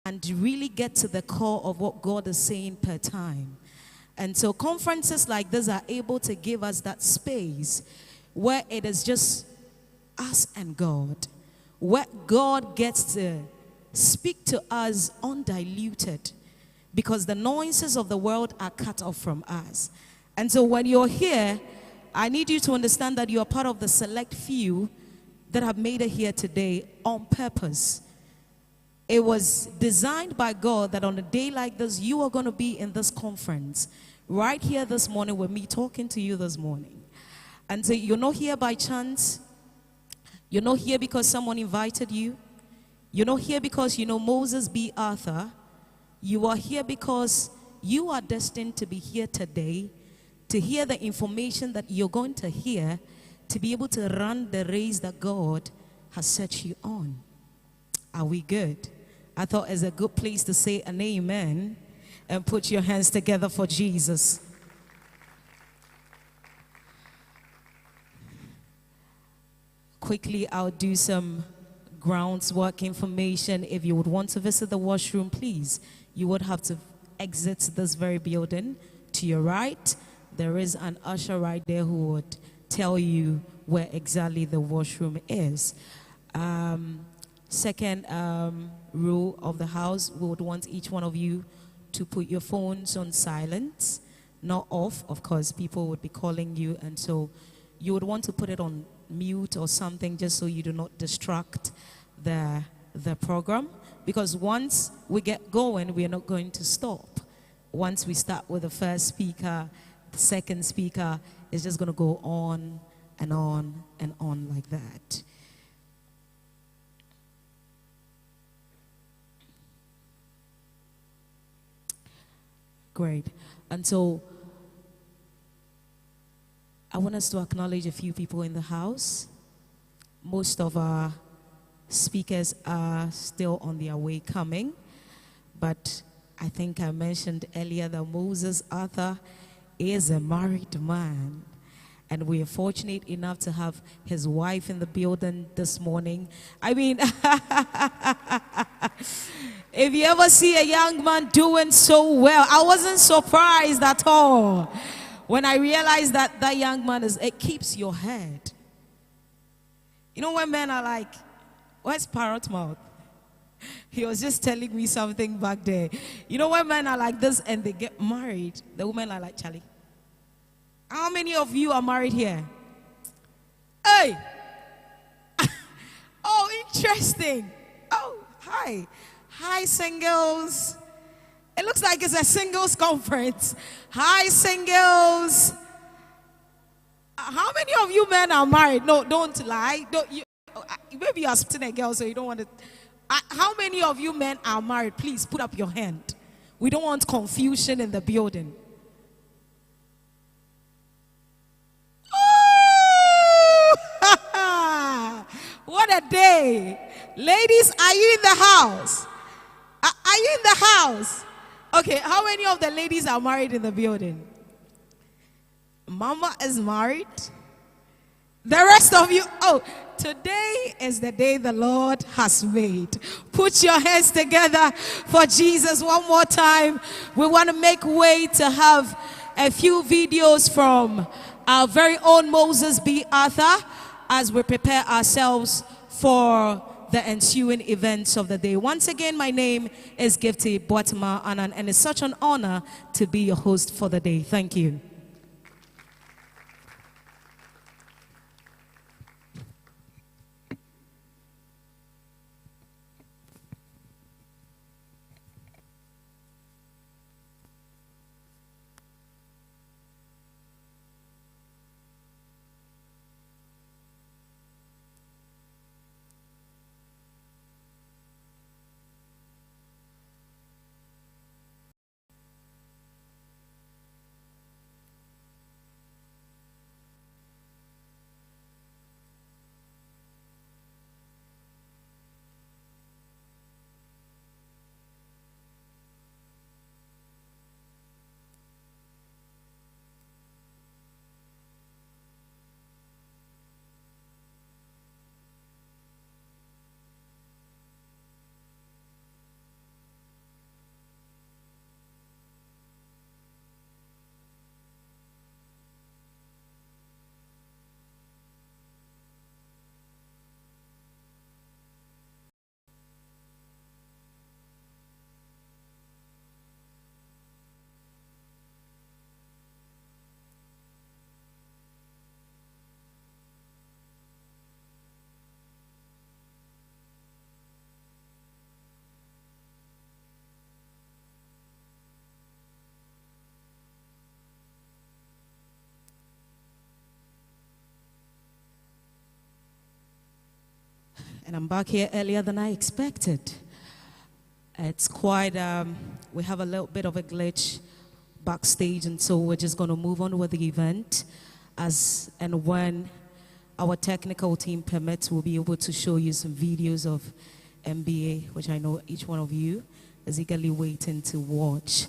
and really get to the core of what God is saying per time. And so conferences like this are able to give us that space where it is just us and God, where God gets to speak to us undiluted, because the noises of the world are cut off from us. And so when you're here, I need you to understand that you are part of the select few that have made it here today on purpose. It was designed by God that on a day like this, you are going to be in this conference right here this morning with me talking to you this morning. And so you're not here by chance. You're not here because someone invited you. You're not here because you know Moses B. Arthur. You are here because you are destined to be here today to hear the information that you're going to hear, to be able to run the race that God has set you on. Are we good? I thought it's a good place to say an amen and put your hands together for Jesus. Quickly, I'll do some groundwork information. If you would want to visit the washroom, please, you would have to exit this very building. To your right, there is an usher right there who would tell you where exactly the washroom is. Second rule of the house, we would want each one of you to put your phones on silent, not off. Of course, people would be calling you, and so you would want to put it on mute or something just so you do not distract the program. Because once we get going, we are not going to stop. Once we start with the first speaker, the second speaker is just going to go on and on and on like that. Great. And so I want us to acknowledge a few people in the house. Most of our speakers are still on their way coming, but I think I mentioned earlier that Moses Arthur is a married man, and we are fortunate enough to have his wife in the building this morning. I mean, if you ever see a young man doing so well, I wasn't surprised at all when I realized that that young man it keeps your head. You know when men are like, where's parrot mouth? He was just telling me something back there. You know when men are like this and they get married, the women are like, Charlie, how many of you are married here? Hey! Oh, interesting. Oh, hi. Hi, singles. It looks like it's a singles conference. Hi, singles. How many of you men are married? No, don't lie. Maybe you are spitting a girl, so you don't want to. How many of you men are married? Please put up your hand. We don't want confusion in the building. Oh! What a day. Ladies, are you in the house? Are you in the house? Okay, how many of the ladies are married in the building? Mama is married. The rest of you, oh, today is the day the Lord has made. Put your hands together for Jesus one more time. We want to make way to have a few videos from our very own Moses B. Arthur as we prepare ourselves for the ensuing events of the day. Once again, my name is Gifty Boatema Anan, and it's such an honor to be your host for the day. Thank you. And I'm back here earlier than I expected. It's quite, we have a little bit of a glitch backstage, and so we're just going to move on with the event. As and when our technical team permits, we'll be able to show you some videos of MBA, which I know each one of you is eagerly waiting to watch.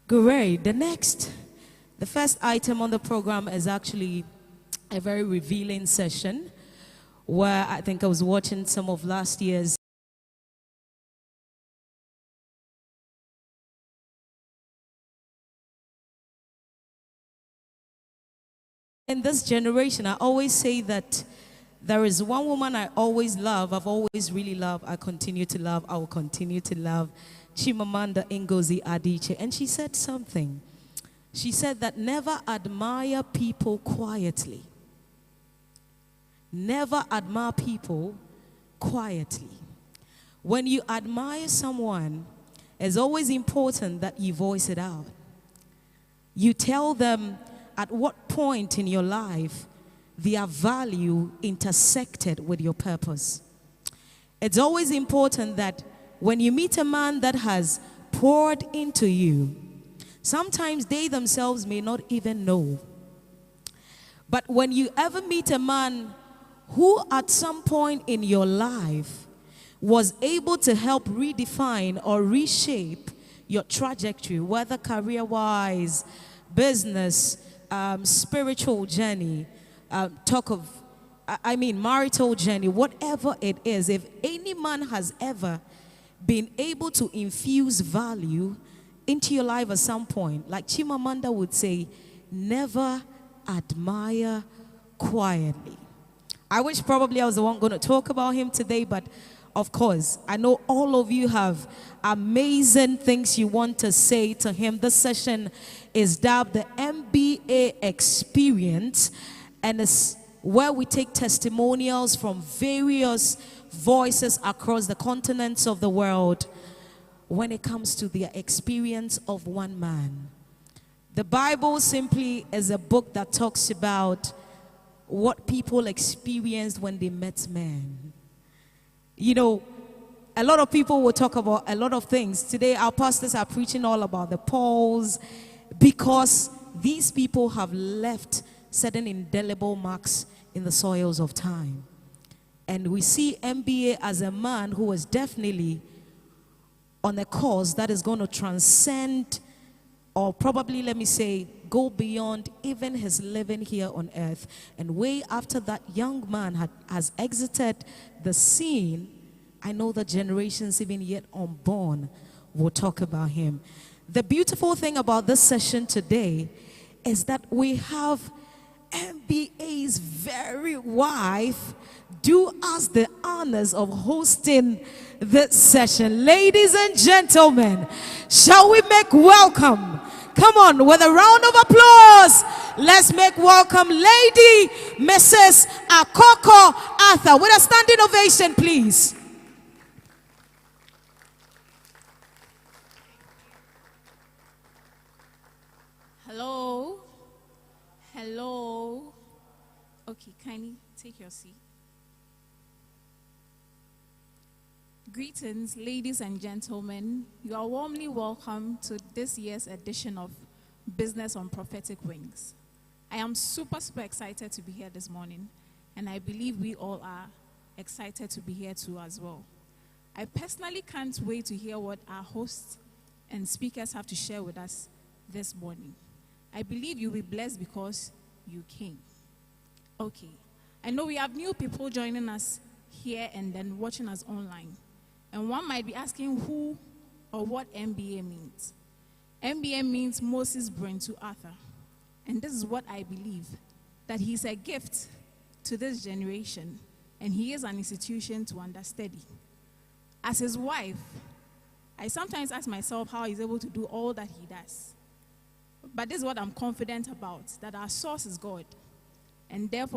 Great. The first item on the program is actually a very revealing session where I think I was watching some of last year's in this generation. I always say that there is one woman I always love, I've always really loved, I continue to love, I will continue to love, Chimamanda Ngozi Adichie. And she said something. She said that never admire people quietly. Never admire people quietly. When you admire someone, it's always important that you voice it out. You tell them at what point in your life their value intersected with your purpose. It's always important that when you meet a man that has poured into you, sometimes they themselves may not even know. But when you ever meet a man who at some point in your life was able to help redefine or reshape your trajectory, whether career-wise, business, spiritual journey, marital journey, whatever it is, if any man has ever been able to infuse value into your life at some point, like Chimamanda would say, never admire quietly. I wish probably I was the one going to talk about him today, but of course, I know all of you have amazing things you want to say to him. This session is dubbed the MBA Experience, and it's where we take testimonials from various voices across the continents of the world when it comes to their experience of one man. The Bible simply is a book that talks about what people experienced when they met men. You know, a lot of people will talk about a lot of things. Today, our pastors are preaching all about the Pauls because these people have left certain indelible marks in the soils of time. And we see MBA as a man who is definitely on a course that is going to transcend, or probably, let me say, go beyond even his living here on earth. And way after that young man has exited the scene, I know that generations even yet unborn will talk about him. The beautiful thing about this session today is that we have MBA's very wife do us the honors of hosting this session. Ladies and gentlemen, shall we make welcome? Come on, with a round of applause, let's make welcome Lady Mrs. Akoko Arthur with a standing ovation, please. Hello. Hello. Okay, kindly take your seat. Greetings, ladies and gentlemen. You are warmly welcome to this year's edition of Business on Prophetic Wings. I am super excited to be here this morning, and I believe we all are excited to be here too as well. I personally can't wait to hear what our hosts and speakers have to share with us this morning. I believe you'll be blessed because you came. Okay, I know we have new people joining us here and then watching us online. And one might be asking who or what MBA means. MBA means Moses' brain to Arthur. And this is what I believe, that he's a gift to this generation, and he is an institution to understudy. As his wife, I sometimes ask myself how he's able to do all that he does. But this is what I'm confident about, that our source is God, and therefore